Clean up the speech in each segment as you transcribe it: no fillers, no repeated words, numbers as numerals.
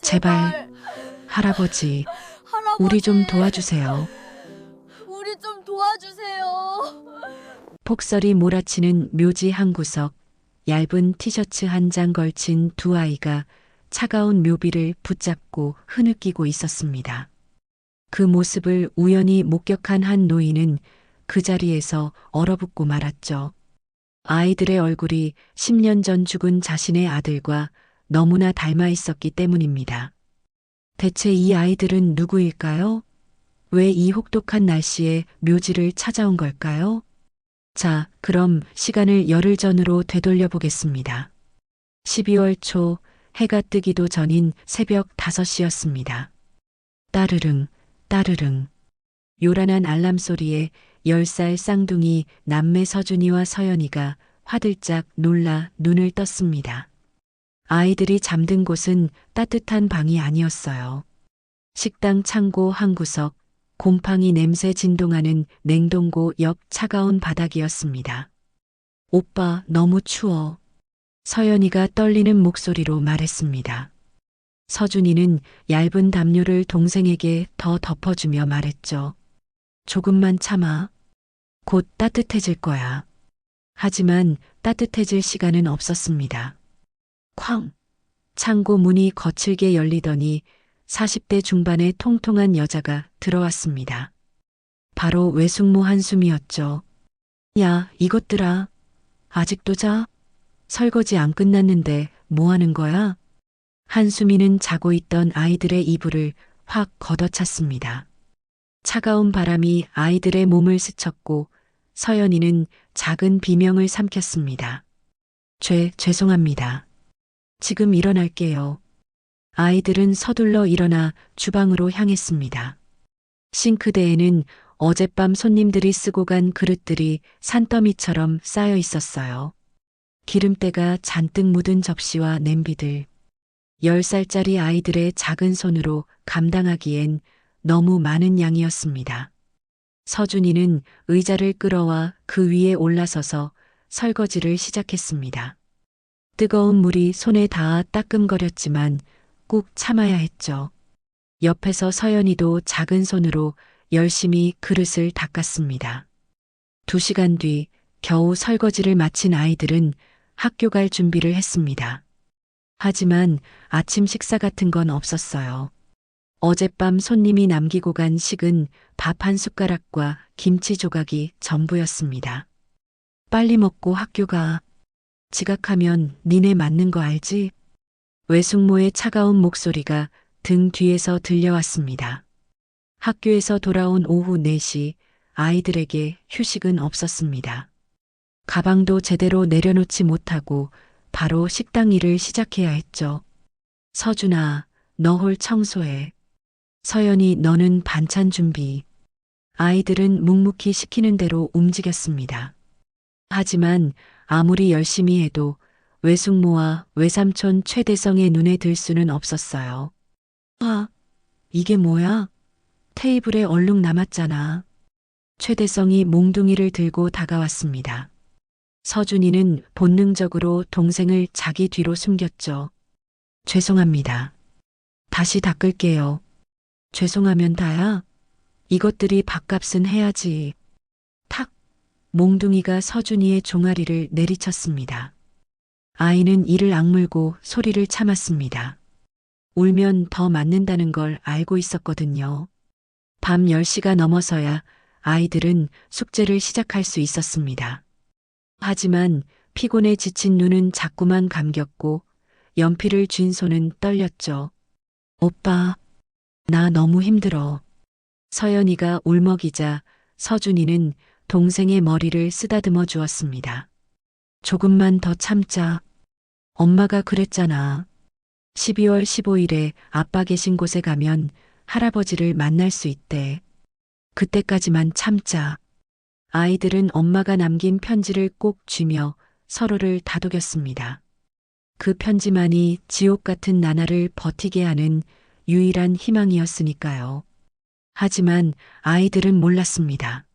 제발, 제발, 할아버지, 우리 할아버지, 좀 도와주세요. 우리 좀 도와주세요. 폭설이 몰아치는 묘지 한 구석, 얇은 티셔츠 한 장 걸친 두 아이가 차가운 묘비를 붙잡고 흐느끼고 있었습니다. 그 모습을 우연히 목격한 한 노인은 그 자리에서 얼어붙고 말았죠. 아이들의 얼굴이 10년 전 죽은 자신의 아들과 너무나 닮아 있었기 때문입니다. 대체 이 아이들은 누구일까요? 왜 이 혹독한 날씨에 묘지를 찾아온 걸까요? 자, 그럼 시간을 열흘 전으로 되돌려 보겠습니다. 12월 초 해가 뜨기도 전인 새벽 5시였습니다. 따르릉, 따르릉. 요란한 알람 소리에 10살 쌍둥이 남매 서준이와 서연이가 화들짝 놀라 눈을 떴습니다. 아이들이 잠든 곳은 따뜻한 방이 아니었어요. 식당 창고 한 구석, 곰팡이 냄새 진동하는 냉동고 옆 차가운 바닥이었습니다. 오빠, 너무 추워. 서연이가 떨리는 목소리로 말했습니다. 서준이는 얇은 담요를 동생에게 더 덮어주며 말했죠. 조금만 참아. 곧 따뜻해질 거야. 하지만 따뜻해질 시간은 없었습니다. 쾅! 창고 문이 거칠게 열리더니 40대 중반의 통통한 여자가 들어왔습니다. 바로 외숙모 한숨이었죠. 야, 이것들아. 아직도 자? 설거지 안 끝났는데 뭐 하는 거야? 한수미는 자고 있던 아이들의 이불을 확 걷어찼습니다. 차가운 바람이 아이들의 몸을 스쳤고 서연이는 작은 비명을 삼켰습니다. 죄송합니다. 지금 일어날게요. 아이들은 서둘러 일어나 주방으로 향했습니다. 싱크대에는 어젯밤 손님들이 쓰고 간 그릇들이 산더미처럼 쌓여 있었어요. 기름때가 잔뜩 묻은 접시와 냄비들. 10살짜리 아이들의 작은 손으로 감당하기엔 너무 많은 양이었습니다. 서준이는 의자를 끌어와 그 위에 올라서서 설거지를 시작했습니다. 뜨거운 물이 손에 닿아 따끔거렸지만 꾹 참아야 했죠. 옆에서 서연이도 작은 손으로 열심히 그릇을 닦았습니다. 2시간 뒤 겨우 설거지를 마친 아이들은 학교 갈 준비를 했습니다. 하지만 아침 식사 같은 건 없었어요. 어젯밤 손님이 남기고 간 식은 밥 한 숟가락과 김치 조각이 전부였습니다. 빨리 먹고 학교 가. 지각하면 니네 맞는 거 알지? 외숙모의 차가운 목소리가 등 뒤에서 들려왔습니다. 학교에서 돌아온 오후 4시 아이들에게 휴식은 없었습니다. 가방도 제대로 내려놓지 못하고 바로 식당 일을 시작해야 했죠. 서준아, 너 홀 청소해. 서연이 너는 반찬 준비. 아이들은 묵묵히 시키는 대로 움직였습니다. 하지만 아무리 열심히 해도 외숙모와 외삼촌 최대성의 눈에 들 수는 없었어요. 아, 이게 뭐야? 테이블에 얼룩 남았잖아. 최대성이 몽둥이를 들고 다가왔습니다. 서준이는 본능적으로 동생을 자기 뒤로 숨겼죠. 죄송합니다. 다시 닦을게요. 죄송하면 다야? 이것들이 밥값은 해야지. 탁! 몽둥이가 서준이의 종아리를 내리쳤습니다. 아이는 이를 악물고 소리를 참았습니다. 울면 더 맞는다는 걸 알고 있었거든요. 밤 10시가 넘어서야 아이들은 숙제를 시작할 수 있었습니다. 하지만 피곤에 지친 눈은 자꾸만 감겼고 연필을 쥔 손은 떨렸죠. 오빠, 나 너무 힘들어. 서연이가 울먹이자 서준이는 동생의 머리를 쓰다듬어 주었습니다. 조금만 더 참자. 엄마가 그랬잖아. 12월 15일에 아빠 계신 곳에 가면 할아버지를 만날 수 있대. 그때까지만 참자. 아이들은 엄마가 남긴 편지를 꼭 쥐며 서로를 다독였습니다. 그 편지만이 지옥 같은 나날을 버티게 하는 유일한 희망이었으니까요. 하지만 아이들은 몰랐습니다.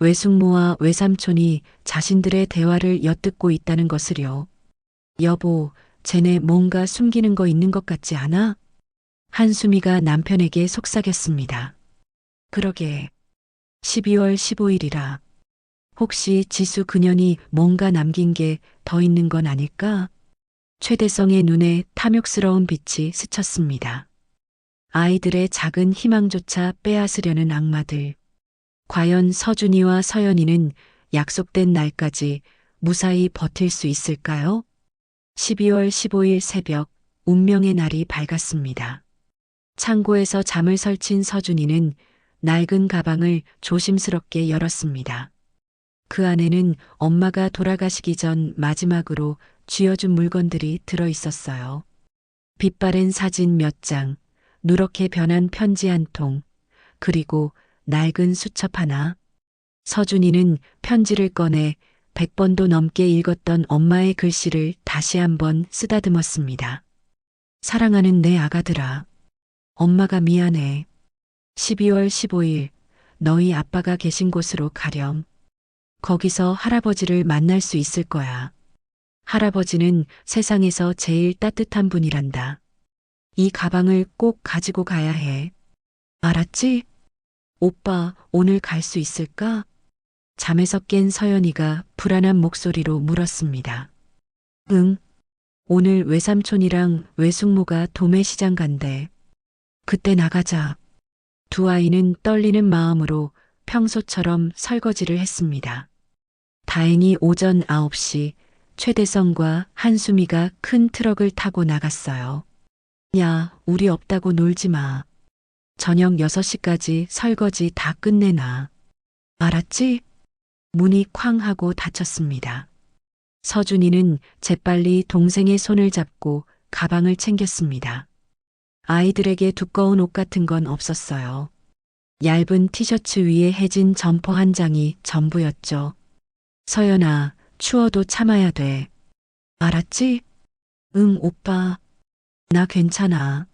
외숙모와 외삼촌이 자신들의 대화를 엿듣고 있다는 것을요. 여보, 쟤네 뭔가 숨기는 거 있는 것 같지 않아? 한수미가 남편에게 속삭였습니다. 그러게 12월 15일이라 혹시 지수 그년이 뭔가 남긴 게 더 있는 건 아닐까? 최대성의 눈에 탐욕스러운 빛이 스쳤습니다. 아이들의 작은 희망조차 빼앗으려는 악마들. 과연 서준이와 서연이는 약속된 날까지 무사히 버틸 수 있을까요? 12월 15일 새벽 운명의 날이 밝았습니다. 창고에서 잠을 설친 서준이는 낡은 가방을 조심스럽게 열었습니다. 그 안에는 엄마가 돌아가시기 전 마지막으로 쥐어준 물건들이 들어 있었어요. 빛바랜 사진 몇 장, 누렇게 변한 편지 한 통, 그리고 낡은 수첩 하나. 서준이는 편지를 꺼내 100번도 넘게 읽었던 엄마의 글씨를 다시 한번 쓰다듬었습니다. 사랑하는 내 아가들아. 엄마가 미안해. 12월 15일 너희 아빠가 계신 곳으로 가렴. 거기서 할아버지를 만날 수 있을 거야. 할아버지는 세상에서 제일 따뜻한 분이란다. 이 가방을 꼭 가지고 가야 해. 알았지? 오빠, 오늘 갈 수 있을까? 잠에서 깬 서연이가 불안한 목소리로 물었습니다. 응. 오늘 외삼촌이랑 외숙모가 도매시장 간대. 그때 나가자. 두 아이는 떨리는 마음으로 평소처럼 설거지를 했습니다. 다행히 오전 9시 최대성과 한수미가 큰 트럭을 타고 나갔어요. 야, 우리 없다고 놀지 마. 저녁 6시까지 설거지 다 끝내놔. 알았지? 문이 쾅 하고 닫혔습니다. 서준이는 재빨리 동생의 손을 잡고 가방을 챙겼습니다. 아이들에게 두꺼운 옷 같은 건 없었어요. 얇은 티셔츠 위에 해진 점퍼 한 장이 전부였죠. 서연아, 추워도 참아야 돼. 알았지? 응, 오빠. 나 괜찮아.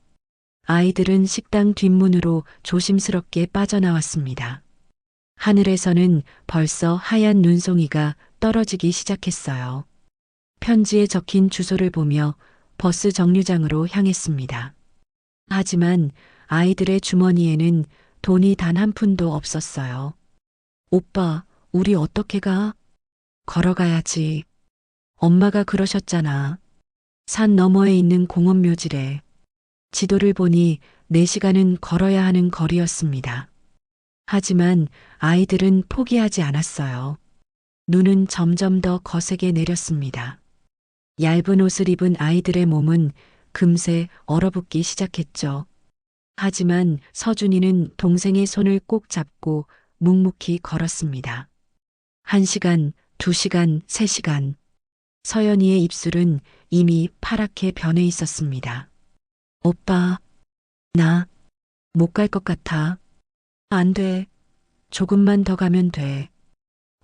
아이들은 식당 뒷문으로 조심스럽게 빠져나왔습니다. 하늘에서는 벌써 하얀 눈송이가 떨어지기 시작했어요. 편지에 적힌 주소를 보며 버스 정류장으로 향했습니다. 하지만 아이들의 주머니에는 돈이 단 한 푼도 없었어요. 오빠, 우리 어떻게 가? 걸어가야지. 엄마가 그러셨잖아. 산 너머에 있는 공원 묘지래. 지도를 보니 4시간은 걸어야 하는 거리였습니다. 하지만 아이들은 포기하지 않았어요. 눈은 점점 더 거세게 내렸습니다. 얇은 옷을 입은 아이들의 몸은 금세 얼어붙기 시작했죠. 하지만 서준이는 동생의 손을 꼭 잡고 묵묵히 걸었습니다. 1시간, 2시간, 3시간. 서연이의 입술은 이미 파랗게 변해 있었습니다. 오빠, 나 못 갈 것 같아. 안 돼. 조금만 더 가면 돼.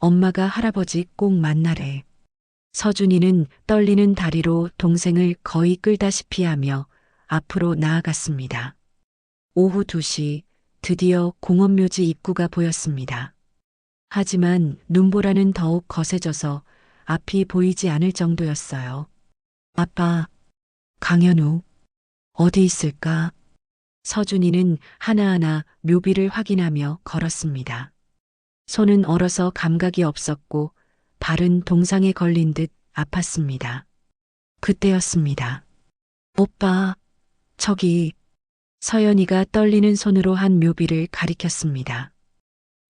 엄마가 할아버지 꼭 만나래. 서준이는 떨리는 다리로 동생을 거의 끌다시피 하며 앞으로 나아갔습니다. 오후 2시 드디어 공원묘지 입구가 보였습니다. 하지만 눈보라는 더욱 거세져서 앞이 보이지 않을 정도였어요. 아빠, 강현우, 어디 있을까? 서준이는 하나하나 묘비를 확인하며 걸었습니다. 손은 얼어서 감각이 없었고 발은 동상에 걸린 듯 아팠습니다. 그때였습니다. 오빠, 저기. 서연이가 떨리는 손으로 한 묘비를 가리켰습니다.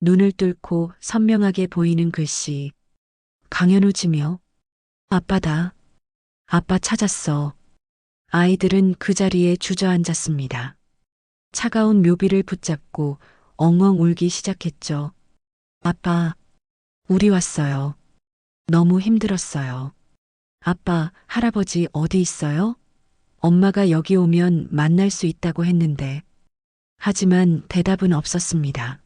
눈을 뚫고 선명하게 보이는 글씨. 강현우 지묘. 아빠다. 아빠 찾았어. 아이들은 그 자리에 주저앉았습니다. 차가운 묘비를 붙잡고 엉엉 울기 시작했죠. 아빠, 우리 왔어요. 너무 힘들었어요. 아빠, 할아버지 어디 있어요? 엄마가 여기 오면 만날 수 있다고 했는데. 하지만 대답은 없었습니다.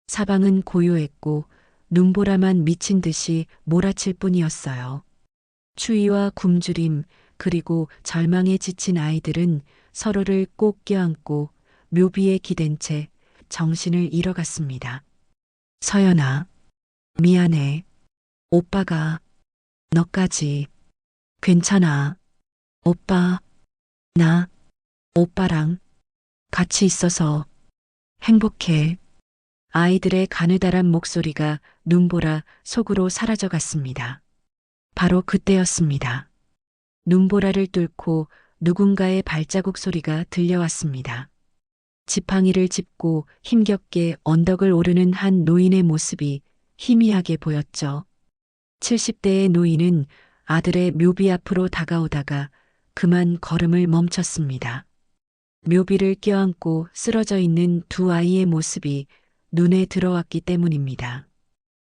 사방은 고요했고 눈보라만 미친 듯이 몰아칠 뿐이었어요. 추위와 굶주림 그리고 절망에 지친 아이들은 서로를 꼭 껴안고 묘비에 기댄 채 정신을 잃어갔습니다. 서연아, 미안해. 오빠가, 너까지. 괜찮아. 오빠, 나, 오빠랑 같이 있어서 행복해. 아이들의 가느다란 목소리가 눈보라 속으로 사라져 갔습니다. 바로 그때였습니다. 눈보라를 뚫고 누군가의 발자국 소리가 들려왔습니다. 지팡이를 짚고 힘겹게 언덕을 오르는 한 노인의 모습이 희미하게 보였죠. 70대의 노인은 아들의 묘비 앞으로 다가오다가 그만 걸음을 멈췄습니다. 묘비를 껴안고 쓰러져 있는 두 아이의 모습이 눈에 들어왔기 때문입니다.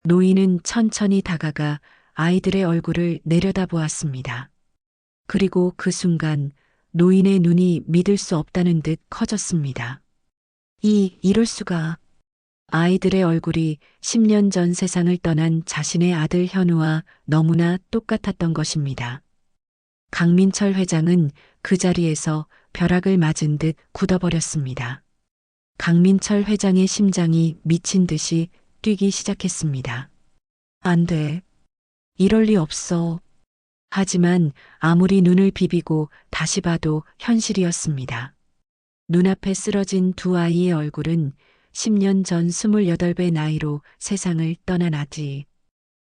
노인은 천천히 다가가 아이들의 얼굴을 내려다보았습니다. 그리고 그 순간 노인의 눈이 믿을 수 없다는 듯 커졌습니다. 이럴 수가. 아이들의 얼굴이 10년 전 세상을 떠난 자신의 아들 현우와 너무나 똑같았던 것입니다. 강민철 회장은 그 자리에서 벼락을 맞은 듯 굳어버렸습니다. 강민철 회장의 심장이 미친 듯이 뛰기 시작했습니다. 안 돼. 이럴 리 없어. 하지만 아무리 눈을 비비고 다시 봐도 현실이었습니다. 눈앞에 쓰러진 두 아이의 얼굴은 10년 전 28배 나이로 세상을 떠난 아들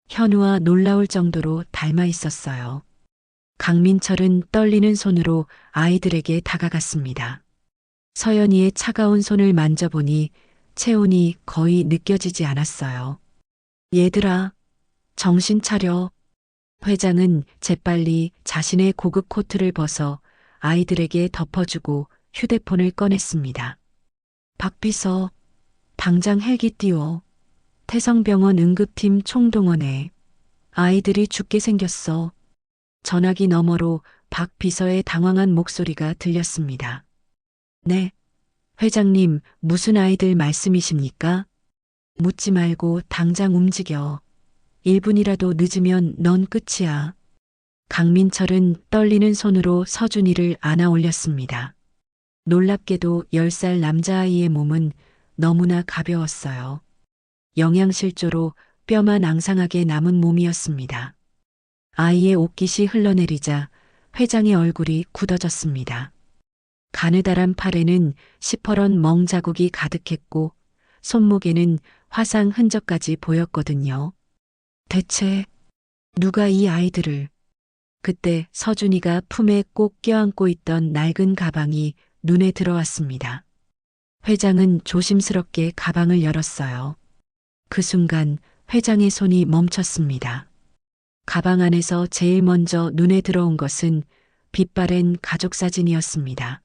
현우와 놀라울 정도로 닮아 있었어요. 강민철은 떨리는 손으로 아이들에게 다가갔습니다. 서연이의 차가운 손을 만져보니 체온이 거의 느껴지지 않았어요. 얘들아, 정신 차려. 회장은 재빨리 자신의 고급 코트를 벗어 아이들에게 덮어주고 휴대폰을 꺼냈습니다. 박비서, 당장 헬기 띄워. 태성병원 응급팀 총동원해. 아이들이 죽게 생겼어. 전화기 너머로 박 비서의 당황한 목소리가 들렸습니다. 네. 회장님, 무슨 아이들 말씀이십니까? 묻지 말고 당장 움직여. 1분이라도 늦으면 넌 끝이야. 강민철은 떨리는 손으로 서준이를 안아 올렸습니다. 놀랍게도 10살 남자아이의 몸은 너무나 가벼웠어요. 영양실조로 뼈만 앙상하게 남은 몸이었습니다. 아이의 옷깃이 흘러내리자 회장의 얼굴이 굳어졌습니다. 가느다란 팔에는 시퍼런 멍 자국이 가득했고 손목에는 화상 흔적까지 보였거든요. 대체 누가 이 아이들을... 그때 서준이가 품에 꼭 껴안고 있던 낡은 가방이 눈에 들어왔습니다. 회장은 조심스럽게 가방을 열었어요. 그 순간 회장의 손이 멈췄습니다. 가방 안에서 제일 먼저 눈에 들어온 것은 빛바랜 가족 사진이었습니다.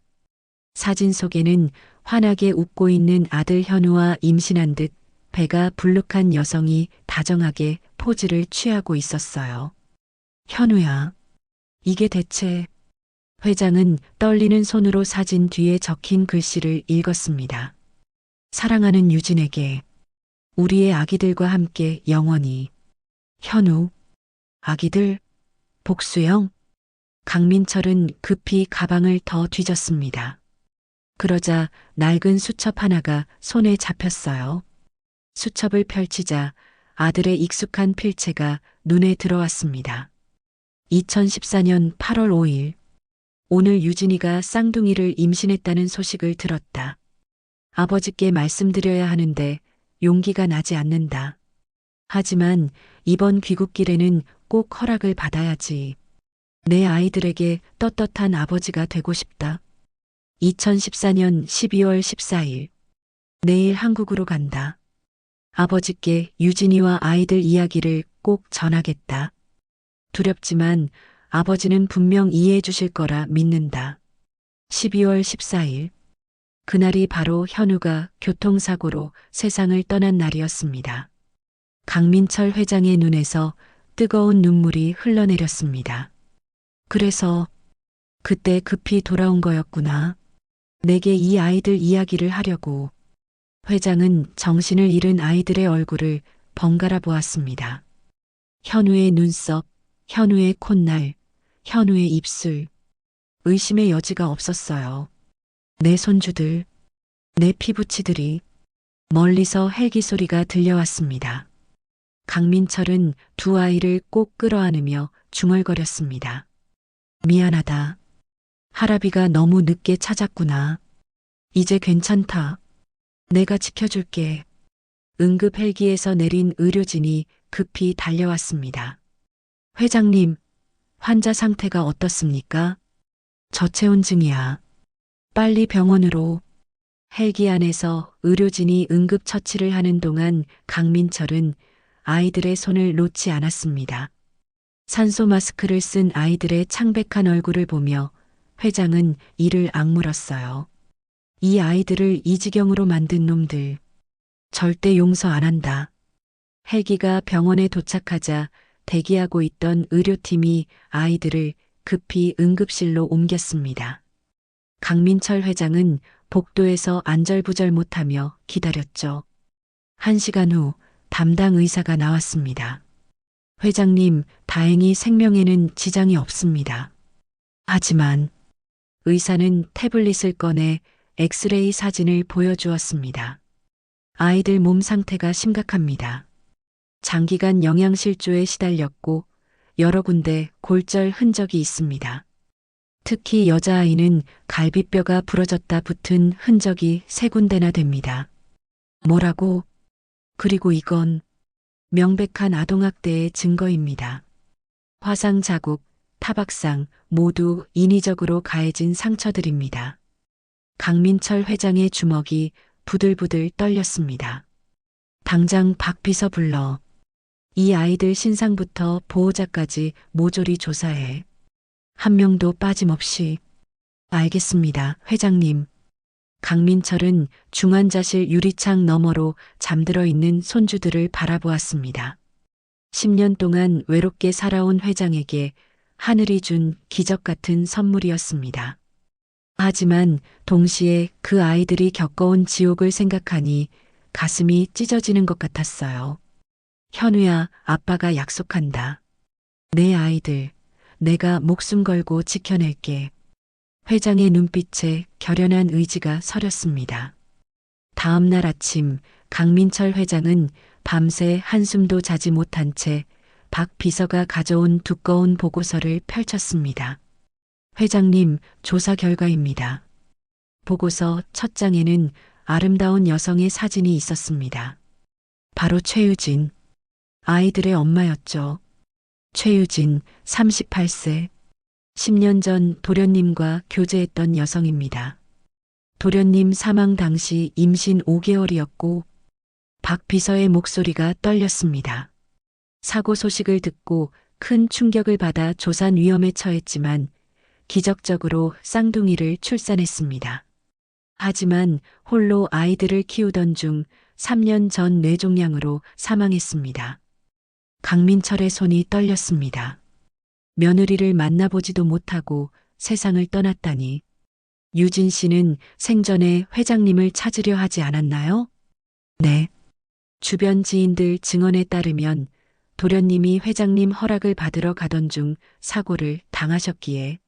사진 속에는 환하게 웃고 있는 아들 현우와 임신한 듯 배가 불룩한 여성이 다정하게 포즈를 취하고 있었어요. 현우야, 이게 대체... 회장은 떨리는 손으로 사진 뒤에 적힌 글씨를 읽었습니다. 사랑하는 유진에게 우리의 아기들과 함께 영원히. 현우, 아기들, 복수형. 강민철은 급히 가방을 더 뒤졌습니다. 그러자 낡은 수첩 하나가 손에 잡혔어요. 수첩을 펼치자 아들의 익숙한 필체가 눈에 들어왔습니다. 2014년 8월 5일. 오늘 유진이가 쌍둥이를 임신했다는 소식을 들었다. 아버지께 말씀드려야 하는데 용기가 나지 않는다. 하지만 이번 귀국길에는 꼭 허락을 받아야지. 내 아이들에게 떳떳한 아버지가 되고 싶다. 2014년 12월 14일. 내일 한국으로 간다. 아버지께 유진이와 아이들 이야기를 꼭 전하겠다. 두렵지만 아버지는 분명 이해해 주실 거라 믿는다. 12월 14일. 그날이 바로 현우가 교통사고로 세상을 떠난 날이었습니다. 강민철 회장의 눈에서 뜨거운 눈물이 흘러내렸습니다. 그래서 그때 급히 돌아온 거였구나. 내게 이 아이들 이야기를 하려고. 회장은 정신을 잃은 아이들의 얼굴을 번갈아 보았습니다. 현우의 눈썹, 현우의 콧날, 현우의 입술. 의심의 여지가 없었어요. 내 손주들, 내 피부치들이. 멀리서 헬기 소리가 들려왔습니다. 강민철은 두 아이를 꼭 끌어안으며 중얼거렸습니다. 미안하다. 할아비가 너무 늦게 찾았구나. 이제 괜찮다. 내가 지켜줄게. 응급 헬기에서 내린 의료진이 급히 달려왔습니다. 회장님, 환자 상태가 어떻습니까? 저체온증이야. 빨리 병원으로. 헬기 안에서 의료진이 응급처치를 하는 동안 강민철은 아이들의 손을 놓지 않았습니다. 산소 마스크를 쓴 아이들의 창백한 얼굴을 보며 회장은 이를 악물었어요. 이 아이들을 이 지경으로 만든 놈들. 절대 용서 안 한다. 헬기가 병원에 도착하자 대기하고 있던 의료팀이 아이들을 급히 응급실로 옮겼습니다. 강민철 회장은 복도에서 안절부절 못하며 기다렸죠. 1시간 후 담당 의사가 나왔습니다. 회장님, 다행히 생명에는 지장이 없습니다. 하지만 의사는 태블릿을 꺼내 엑스레이 사진을 보여주었습니다. 아이들 몸 상태가 심각합니다. 장기간 영양실조에 시달렸고 여러 군데 골절 흔적이 있습니다. 특히 여자아이는 갈비뼈가 부러졌다 붙은 흔적이 3군데나 됩니다. 뭐라고? 그리고 이건 명백한 아동학대의 증거입니다. 화상 자국, 타박상 모두 인위적으로 가해진 상처들입니다. 강민철 회장의 주먹이 부들부들 떨렸습니다. 당장 박 비서 불러. 이 아이들 신상부터 보호자까지 모조리 조사해. 한 명도 빠짐없이. 알겠습니다, 회장님. 강민철은 중환자실 유리창 너머로 잠들어 있는 손주들을 바라보았습니다. 10년 동안 외롭게 살아온 회장에게 하늘이 준 기적 같은 선물이었습니다. 하지만 동시에 그 아이들이 겪어온 지옥을 생각하니 가슴이 찢어지는 것 같았어요. 현우야, 아빠가 약속한다. 내 아이들, 내가 목숨 걸고 지켜낼게. 회장의 눈빛에 결연한 의지가 서렸습니다. 다음 날 아침 강민철 회장은 밤새 한숨도 자지 못한 채 박 비서가 가져온 두꺼운 보고서를 펼쳤습니다. 회장님, 조사 결과입니다. 보고서 첫 장에는 아름다운 여성의 사진이 있었습니다. 바로 최유진. 아이들의 엄마였죠. 최유진, 38세. 10년 전 도련님과 교제했던 여성입니다. 도련님 사망 당시 임신 5개월이었고 박 비서의 목소리가 떨렸습니다. 사고 소식을 듣고 큰 충격을 받아 조산 위험에 처했지만 기적적으로 쌍둥이를 출산했습니다. 하지만 홀로 아이들을 키우던 중 3년 전 뇌종양으로 사망했습니다. 강민철의 손이 떨렸습니다. 며느리를 만나보지도 못하고 세상을 떠났다니. 유진 씨는 생전에 회장님을 찾으려 하지 않았나요? 네. 주변 지인들 증언에 따르면 도련님이 회장님 허락을 받으러 가던 중 사고를 당하셨기에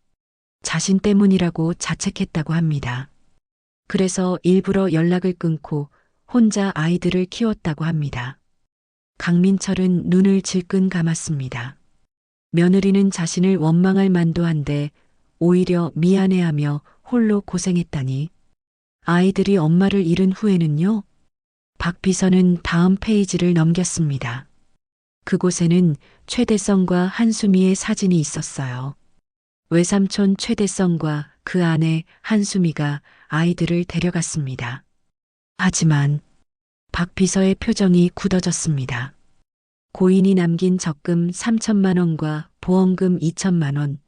자신 때문이라고 자책했다고 합니다. 그래서 일부러 연락을 끊고 혼자 아이들을 키웠다고 합니다. 강민철은 눈을 질끈 감았습니다. 며느리는 자신을 원망할 만도 한데 오히려 미안해하며 홀로 고생했다니. 아이들이 엄마를 잃은 후에는요? 박 비서는 다음 페이지를 넘겼습니다. 그곳에는 최대성과 한수미의 사진이 있었어요. 외삼촌 최대성과 그 아내 한수미가 아이들을 데려갔습니다. 하지만 박 비서의 표정이 굳어졌습니다. 고인이 남긴 적금 3천만 원과 보험금 2천만 원,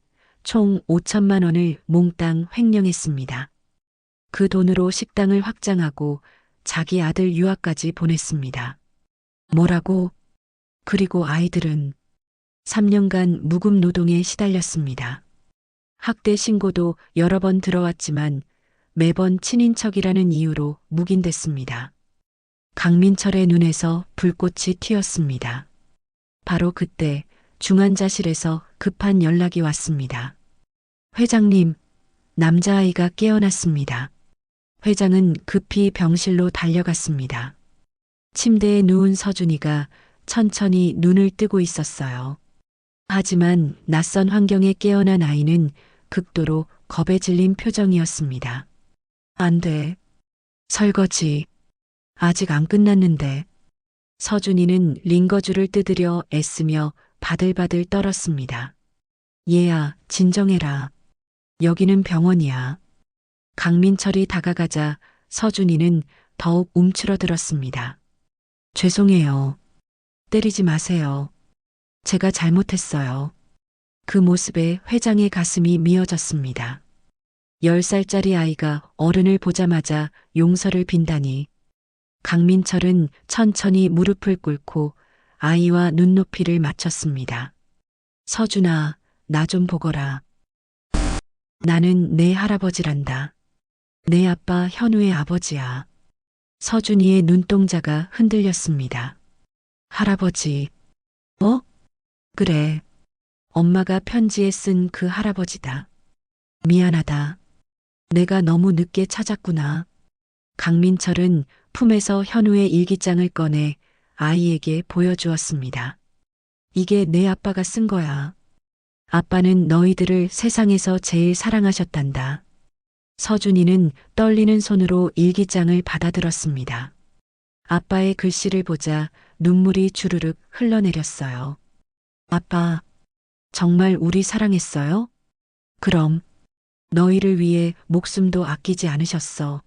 총 5천만 원을 몽땅 횡령했습니다. 그 돈으로 식당을 확장하고 자기 아들 유학까지 보냈습니다. 뭐라고? 그리고 아이들은 3년간 무급 노동에 시달렸습니다. 학대 신고도 여러 번 들어왔지만 매번 친인척이라는 이유로 묵인됐습니다. 강민철의 눈에서 불꽃이 튀었습니다. 바로 그때 중환자실에서 급한 연락이 왔습니다. 회장님, 남자아이가 깨어났습니다. 회장은 급히 병실로 달려갔습니다. 침대에 누운 서준이가 천천히 눈을 뜨고 있었어요. 하지만 낯선 환경에 깨어난 아이는 극도로 겁에 질린 표정이었습니다. 안 돼. 설거지. 아직 안 끝났는데. 서준이는 링거줄을 뜯으려 애쓰며 바들바들 떨었습니다. 얘야, 진정해라. 여기는 병원이야. 강민철이 다가가자 서준이는 더욱 움츠러들었습니다. 죄송해요. 때리지 마세요. 제가 잘못했어요. 그 모습에 회장의 가슴이 미어졌습니다. 10살짜리 아이가 어른을 보자마자 용서를 빈다니. 강민철은 천천히 무릎을 꿇고 아이와 눈높이를 맞췄습니다. 서준아, 나 좀 보거라. 나는 내 할아버지란다. 내 아빠 현우의 아버지야. 서준이의 눈동자가 흔들렸습니다. 할아버지. 어? 그래. 엄마가 편지에 쓴 그 할아버지다. 미안하다. 내가 너무 늦게 찾았구나. 강민철은 품에서 현우의 일기장을 꺼내 아이에게 보여주었습니다. 이게 내 아빠가 쓴 거야. 아빠는 너희들을 세상에서 제일 사랑하셨단다. 서준이는 떨리는 손으로 일기장을 받아들었습니다. 아빠의 글씨를 보자 눈물이 주르륵 흘러내렸어요. 아빠, 정말 우리 사랑했어요? 그럼, 너희를 위해 목숨도 아끼지 않으셨어.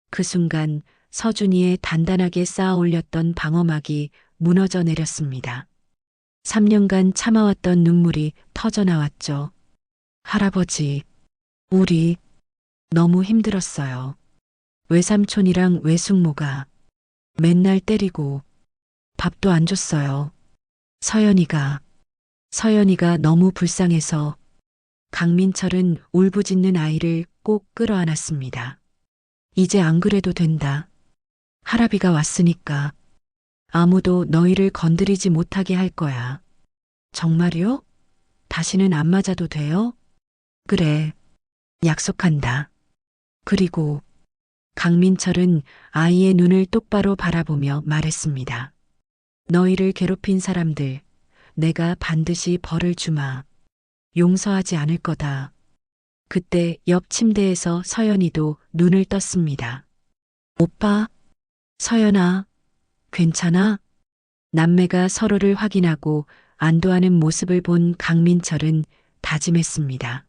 그 순간 서준이의 단단하게 쌓아 올렸던 방어막이 무너져 내렸습니다. 3년간 참아왔던 눈물이 터져 나왔죠. 할아버지, 우리 너무 힘들었어요. 외삼촌이랑 외숙모가 맨날 때리고 밥도 안 줬어요. 서연이가 너무 불쌍해서 강민철은 울부짖는 아이를 꼭 끌어안았습니다. 이제 안 그래도 된다. 할아비가 왔으니까 아무도 너희를 건드리지 못하게 할 거야. 정말요? 다시는 안 맞아도 돼요? 그래, 약속한다. 그리고 강민철은 아이의 눈을 똑바로 바라보며 말했습니다. 너희를 괴롭힌 사람들, 내가 반드시 벌을 주마. 용서하지 않을 거다. 그때 옆 침대에서 서연이도 눈을 떴습니다. 오빠, 서연아, 괜찮아? 남매가 서로를 확인하고 안도하는 모습을 본 강민철은 다짐했습니다.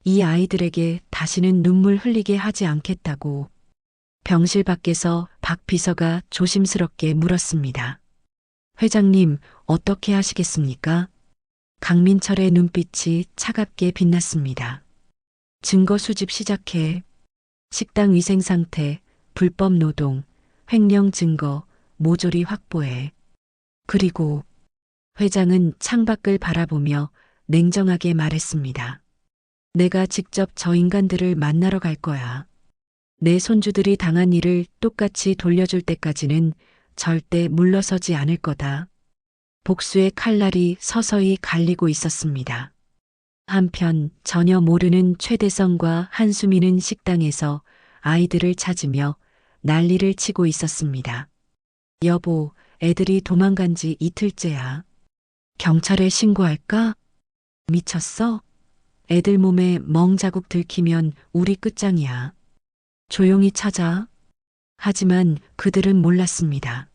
이 아이들에게 다시는 눈물 흘리게 하지 않겠다고. 병실 밖에서 박 비서가 조심스럽게 물었습니다. 회장님, 어떻게 하시겠습니까? 강민철의 눈빛이 차갑게 빛났습니다. 증거 수집 시작해. 식당 위생 상태, 불법 노동, 횡령 증거, 모조리 확보해. 그리고 회장은 창밖을 바라보며 냉정하게 말했습니다. 내가 직접 저 인간들을 만나러 갈 거야. 내 손주들이 당한 일을 똑같이 돌려줄 때까지는 절대 물러서지 않을 거다. 복수의 칼날이 서서히 갈리고 있었습니다. 한편 전혀 모르는 최대성과 한수민은 식당에서 아이들을 찾으며 난리를 치고 있었습니다. 여보, 애들이 도망간 지 이틀째야. 경찰에 신고할까? 미쳤어? 애들 몸에 멍 자국 들키면 우리 끝장이야. 조용히 찾아. 하지만 그들은 몰랐습니다.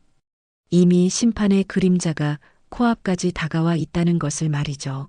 이미 심판의 그림자가 코앞까지 다가와 있다는 것을 말이죠.